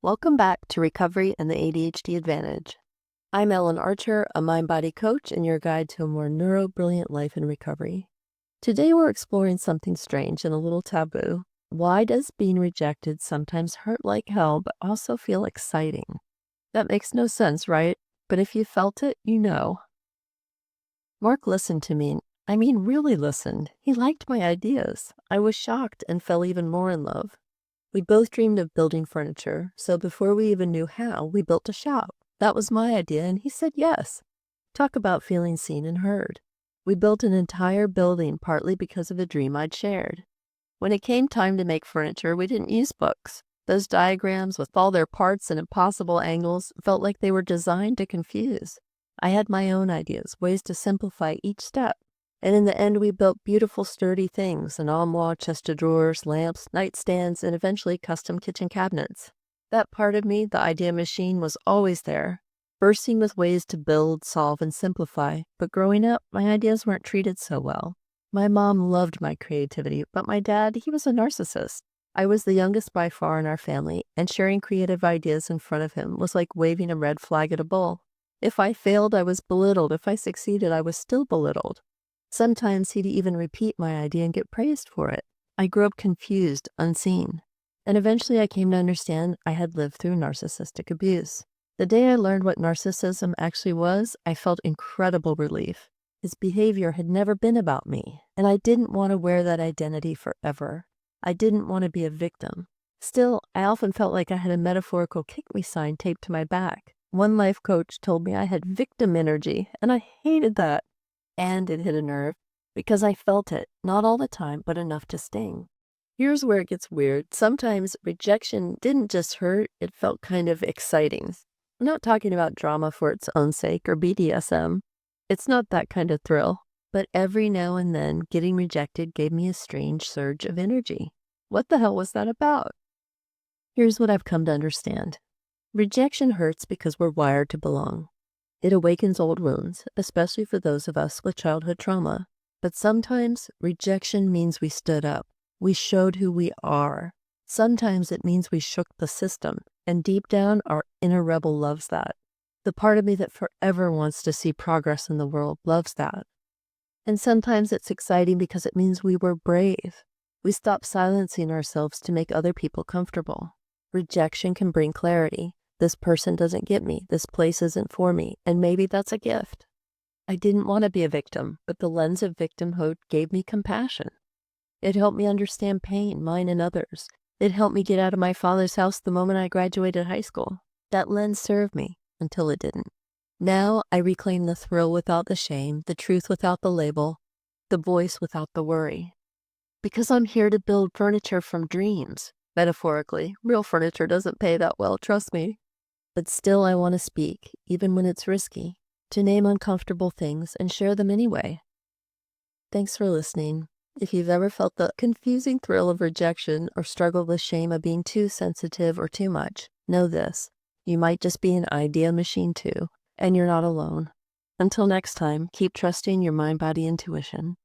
Welcome back to Recovery and the ADHD Advantage. I'm Ellen Archer, a mind-body coach and your guide to a more neuro-brilliant life in recovery. Today we're exploring something strange and a little taboo. Why does being rejected sometimes hurt like hell but also feel exciting? That makes no sense, right? But if you felt it, you know. Mark listened to me. Really listened. He liked my ideas. I was shocked and fell even more in love. We both dreamed of building furniture, so before we even knew how, we built a shop. That was my idea, and he said yes. Talk about feeling seen and heard. We built an entire building partly because of a dream I'd shared. When it came time to make furniture, we didn't use books. Those diagrams, with all their parts and impossible angles, felt like they were designed to confuse. I had my own ideas, ways to simplify each step. And in the end, we built beautiful, sturdy things, an armoire, chest of drawers, lamps, nightstands, and eventually custom kitchen cabinets. That part of me, the idea machine, was always there, bursting with ways to build, solve, and simplify. But growing up, my ideas weren't treated so well. My mom loved my creativity, but my dad, he was a narcissist. I was the youngest by far in our family, and sharing creative ideas in front of him was like waving a red flag at a bull. If I failed, I was belittled. If I succeeded, I was still belittled. Sometimes he'd even repeat my idea and get praised for it. I grew up confused, unseen. And eventually I came to understand I had lived through narcissistic abuse. The day I learned what narcissism actually was, I felt incredible relief. His behavior had never been about me, and I didn't want to wear that identity forever. I didn't want to be a victim. Still, I often felt like I had a metaphorical kick-me sign taped to my back. One life coach told me I had victim energy, and I hated that. And it hit a nerve, because I felt it, not all the time, but enough to sting. Here's where it gets weird. Sometimes rejection didn't just hurt, it felt kind of exciting. I'm not talking about drama for its own sake or BDSM. It's not that kind of thrill. But every now and then, getting rejected gave me a strange surge of energy. What the hell was that about? Here's what I've come to understand. Rejection hurts because we're wired to belong. It awakens old wounds, especially for those of us with childhood trauma. But sometimes rejection means we stood up. We showed who we are. Sometimes it means we shook the system, and deep down, our inner rebel loves that. The part of me that forever wants to see progress in the world loves that. And sometimes it's exciting because it means we were brave. We stopped silencing ourselves to make other people comfortable. Rejection can bring clarity. This person doesn't get me, this place isn't for me, and maybe that's a gift. I didn't want to be a victim, but the lens of victimhood gave me compassion. It helped me understand pain, mine and others. It helped me get out of my father's house the moment I graduated high school. That lens served me, until it didn't. Now I reclaim the thrill without the shame, the truth without the label, the voice without the worry. Because I'm here to build furniture from dreams. Metaphorically, real furniture doesn't pay that well, trust me. But still I want to speak, even when it's risky, to name uncomfortable things and share them anyway. Thanks for listening. If you've ever felt the confusing thrill of rejection or struggled with shame of being too sensitive or too much, know this. You might just be an idea machine too, and you're not alone. Until next time, keep trusting your mind-body intuition.